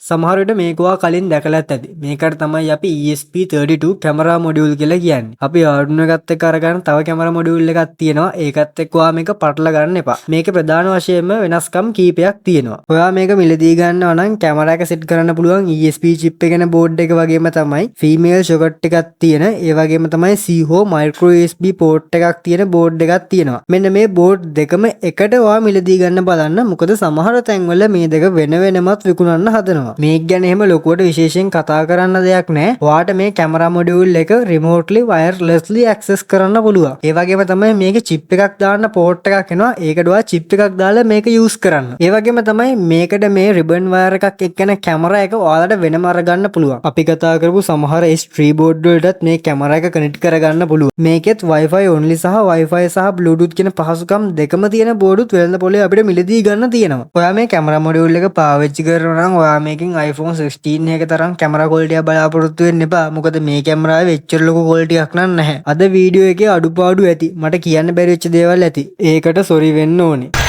සමහර විට මේක ඔයා කලින් දැකලත් ඇති. මේකට තමයි අපි ESP32 කැමරා මොඩියුල් කියලා කියන්නේ. අපි Arduino එකත් එක්ක අරගන්න තව කැමරා මොඩියුල් එකක් තියෙනවා. ඒකත් එක්ක ඔයා මේක පටල ගන්න එපා. මේකේ ප්‍රධාන වශයෙන්ම වෙනස්කම් කීපයක් තියෙනවා. ඔයා මේක මිලදී ගන්නවා නම් කැමරා එක සෙට් කරන්න පුළුවන් ESP chip එකේ බෝඩ් එක වගේම තමයි female socket එකක් තියෙන. ඒ වගේම තමයි C-HO micro USB port එකක් තියෙන බෝඩ් එකක් තියෙනවා. මෙන්න මේ බෝඩ් දෙකම එකට ඔයා මිලදී ගන්න බලන්න. මොකද සමහර තැන්වල මේ දෙක වෙන වෙනමත් විකුණන්න හදනවා. මේක ගැන එහෙම ලොකුවට විශේෂයෙන් කතා කරන්න දෙයක් නැහැ. ඔයාට මේ කැමරා මොඩියුල් එක remotely wirelessly access කරන්න පුළුවන්. ඒ වගේම තමයි මේකේ chip එකක් දාන්න port එකක් එනවා. ඒකට ඔයා chip එකක් දාලා මේක use කරන්න. ඒ වගේම තමයි මේකට මේ ribbon wire එකක් එක්කන කැමරා එක ඔයාලට වෙනම අරගන්න පුළුවන්. අපි කතා කරපු සමහර S3 board වලටත් මේ කැමරා එක connect කරගන්න පුළුවන්. මේකෙත් Wi-Fi only සහ Wi-Fi සහ Bluetooth කියන පහසුකම් දෙකම තියෙන බෝඩුත් වෙළඳ පොලේ අපිට මිලදී ගන්න තියෙනවා. ඔයා මේ කැමරා මොඩියුල් එක පාවිච්චි කරනවා නම් ඔයා මේකෙන් iPhone 16 එක තරම් කැමරා quality එක බලාපොරොත්තු වෙන්න එපා. මොකද මේ කැමරාවේ එච්චර ලොකු quality එකක් නැහැ. අද වීඩියෝ එකේ අඩුපාඩු ඇති. මට කියන්න බැරි වෙච්ච දේවල් ඇති. ඒකට sorry වෙන්න ඕනේ.